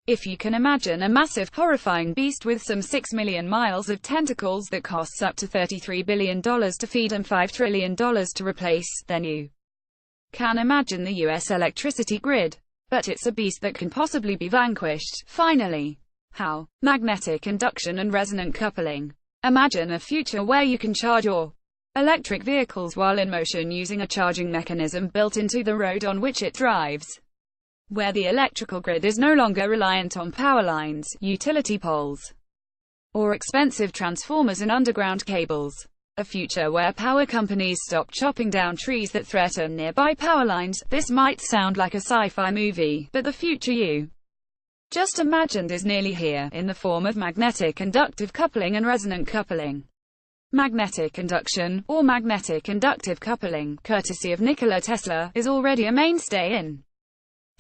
If you can imagine a massive, horrifying beast with some 6 million miles of tentacles that costs up to $33 billion to feed and $5 trillion to replace, then you can imagine the US electricity grid. But it's a beast that can possibly be vanquished. Finally. How? Magnetic induction and resonant coupling. Imagine a future where you can charge your electric vehicles while in motion using a charging mechanism built into the road on which it drives, where the electrical grid is no longer reliant on power lines, utility poles, or expensive transformers and underground cables. A future where power companies stop chopping down trees that threaten nearby power lines. This might sound like a sci-fi movie, but the future you just imagined is nearly here, in the form of magnetic inductive coupling and resonant coupling. Magnetic induction, or magnetic inductive coupling, courtesy of Nikola Tesla, is already a mainstay in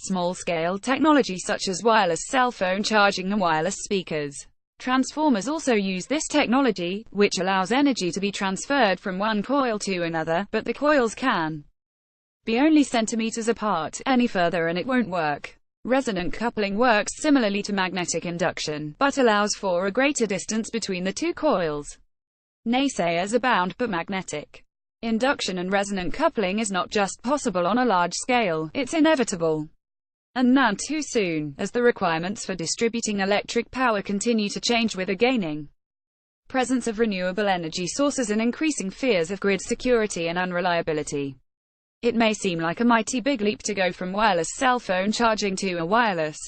small-scale technology such as wireless cell phone charging and wireless speakers. Transformers also use this technology, which allows energy to be transferred from one coil to another, but the coils can be only centimeters apart. Any further and it won't work. Resonant coupling works similarly to magnetic induction, but allows for a greater distance between the two coils. Naysayers abound, but magnetic induction and resonant coupling is not just possible on a large scale, it's inevitable. And none too soon, as the requirements for distributing electric power continue to change with a gaining presence of renewable energy sources and increasing fears of grid security and unreliability. It may seem like a mighty big leap to go from wireless cell phone charging to a wireless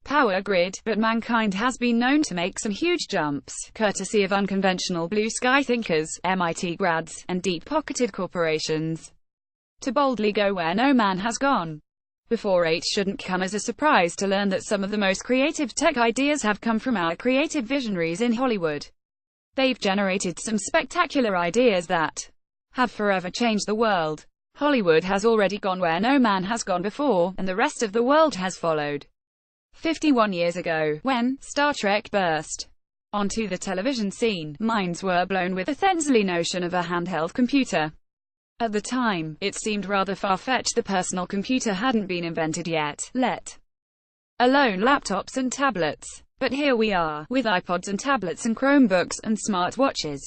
power grid, but mankind has been known to make some huge jumps, courtesy of unconventional blue-sky thinkers, MIT grads, and deep-pocketed corporations, to boldly go where no man has gone before. It shouldn't come as a surprise to learn that some of the most creative tech ideas have come from our creative visionaries in Hollywood. They've generated some spectacular ideas that have forever changed the world. Hollywood has already gone where no man has gone before, and the rest of the world has followed. 51 years ago, when Star Trek burst onto the television scene, minds were blown with the Thensley notion of a handheld computer. At the time, it seemed rather far-fetched. The personal computer hadn't been invented yet, let alone laptops and tablets. But here we are, with iPods and tablets and Chromebooks and smartwatches.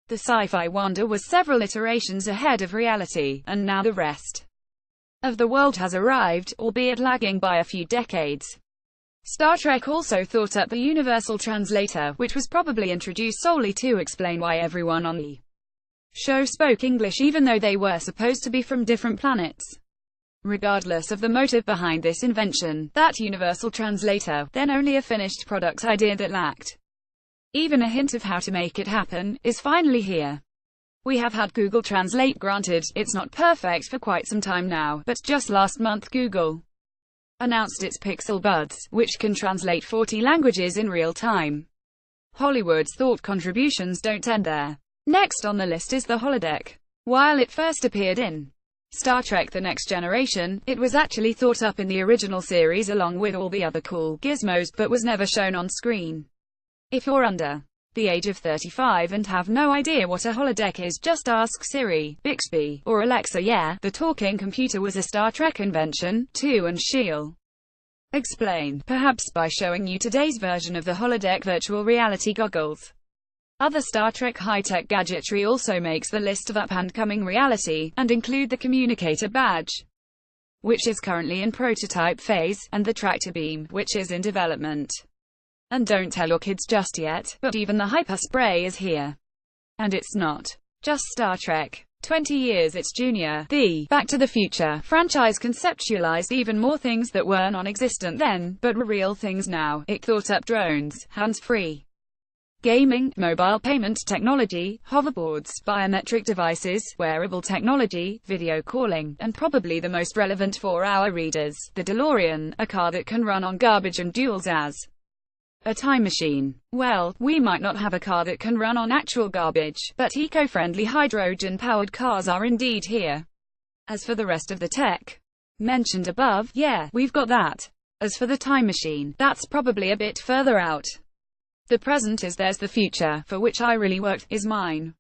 The sci-fi wonder was several iterations ahead of reality, and now the rest of the world has arrived, albeit lagging by a few decades. Star Trek also thought up the universal translator, which was probably introduced solely to explain why everyone on the show spoke English even though they were supposed to be from different planets. Regardless of the motive behind this invention, that universal translator, then only a finished product idea that lacked even a hint of how to make it happen, is finally here. We have had Google Translate, granted, it's not perfect for quite some time now, but just last month Google announced its Pixel Buds, which can translate 40 languages in real time. Hollywood's thought contributions don't end there. Next on the list is the holodeck. While it first appeared in Star Trek The Next Generation, it was actually thought up in the original series along with all the other cool gizmos, but was never shown on screen. If you're under the age of 35 and have no idea what a holodeck is, just ask Siri, Bixby, or Alexa. Yeah, the talking computer was a Star Trek invention, too, and she'll explain, perhaps by showing you today's version of the holodeck virtual reality goggles. Other Star Trek high-tech gadgetry also makes the list of up-and-coming reality, and include the communicator badge, which is currently in prototype phase, and the tractor beam, which is in development. And don't tell your kids just yet, but even the hyper spray is here. And it's not just Star Trek. 20 years its junior, the Back to the Future franchise conceptualized even more things that were non-existent then, but were real things now. It thought up drones, hands-free gaming, mobile payment technology, hoverboards, biometric devices, wearable technology, video calling, and probably the most relevant for our readers, the DeLorean, a car that can run on garbage and duels as a time machine. Well, we might not have a car that can run on actual garbage, but eco-friendly hydrogen-powered cars are indeed here. As for the rest of the tech mentioned above, yeah, we've got that. As for the time machine, that's probably a bit further out. The present is theirs, the future, for which I really worked, is mine.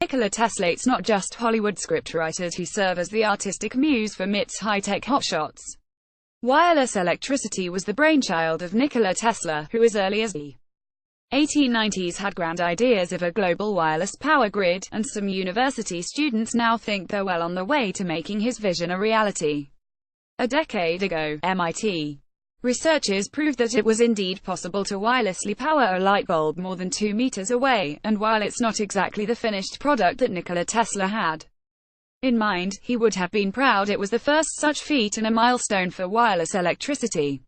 Nikola Tesla. It's not just Hollywood scriptwriters who serve as the artistic muse for MIT's high-tech hotshots. Wireless electricity was the brainchild of Nikola Tesla, who as early as the 1890s had grand ideas of a global wireless power grid, and some university students now think they're well on the way to making his vision a reality. A decade ago, MIT researchers proved that it was indeed possible to wirelessly power a light bulb more than 2 meters away, and while it's not exactly the finished product that Nikola Tesla had in mind, he would have been proud it was the first such feat and a milestone for wireless electricity.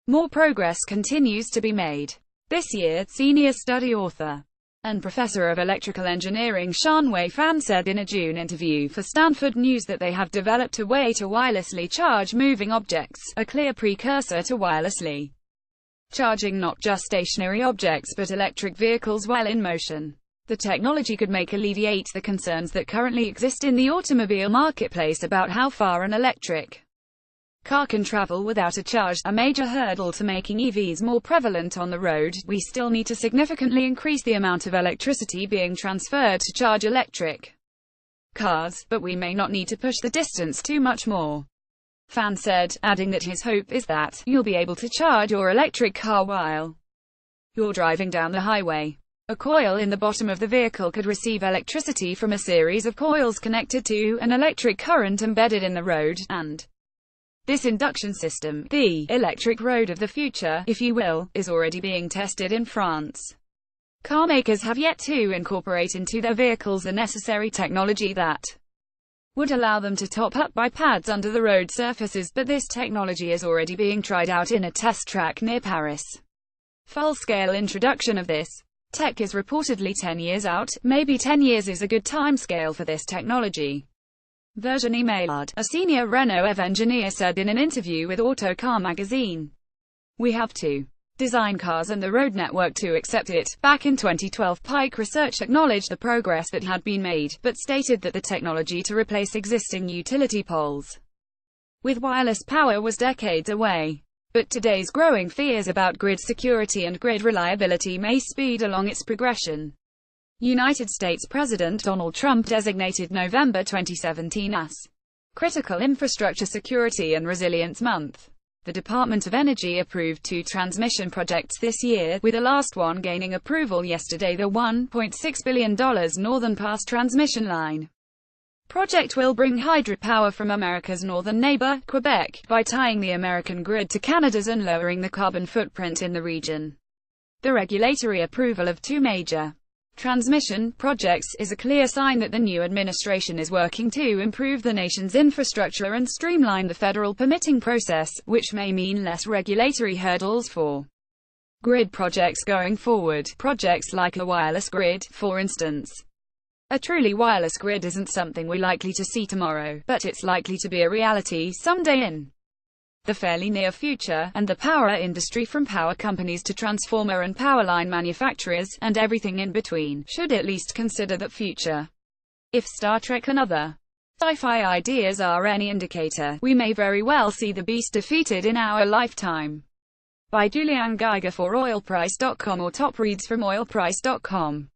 More progress continues to be made. This year, senior study author and professor of electrical engineering Shanwei Fan said in a June interview for Stanford News that they have developed a way to wirelessly charge moving objects, a clear precursor to wirelessly charging not just stationary objects but electric vehicles while in motion. The technology could alleviate the concerns that currently exist in the automobile marketplace about how far an electric car can travel without a charge, a major hurdle to making EVs more prevalent on the road. We still need to significantly increase the amount of electricity being transferred to charge electric cars, but we may not need to push the distance too much more, Fan said, adding that his hope is that you'll be able to charge your electric car while you're driving down the highway. A coil in the bottom of the vehicle could receive electricity from a series of coils connected to an electric current embedded in the road, and this induction system, the electric road of the future, if you will, is already being tested in France. Car makers have yet to incorporate into their vehicles the necessary technology that would allow them to top up by pads under the road surfaces, but this technology is already being tried out in a test track near Paris. Full-scale introduction of this tech is reportedly 10 years out. Maybe 10 years is a good timescale for this technology. Virginie Maillard, a senior Renault EV engineer, said in an interview with Autocar magazine, "We have to design cars and the road network to accept it." Back in 2012, Pike Research acknowledged the progress that had been made, but stated that the technology to replace existing utility poles with wireless power was decades away. But today's growing fears about grid security and grid reliability may speed along its progression. United States President Donald Trump designated November 2017 as Critical Infrastructure Security and Resilience Month. The Department of Energy approved 2 transmission projects this year, with the last one gaining approval yesterday. The $1.6 billion Northern Pass transmission line project will bring hydropower from America's northern neighbor, Quebec, by tying the American grid to Canada's and lowering the carbon footprint in the region. The regulatory approval of 2 major transmission projects is a clear sign that the new administration is working to improve the nation's infrastructure and streamline the federal permitting process, which may mean less regulatory hurdles for grid projects going forward. Projects like a wireless grid, for instance. A truly wireless grid isn't something we're likely to see tomorrow, but it's likely to be a reality someday in the fairly near future, and the power industry, from power companies to transformer and power line manufacturers, and everything in between, should at least consider that future. If Star Trek and other sci-fi ideas are any indicator, we may very well see the beast defeated in our lifetime. By Julianne Geiger for oilprice.com or top reads from oilprice.com.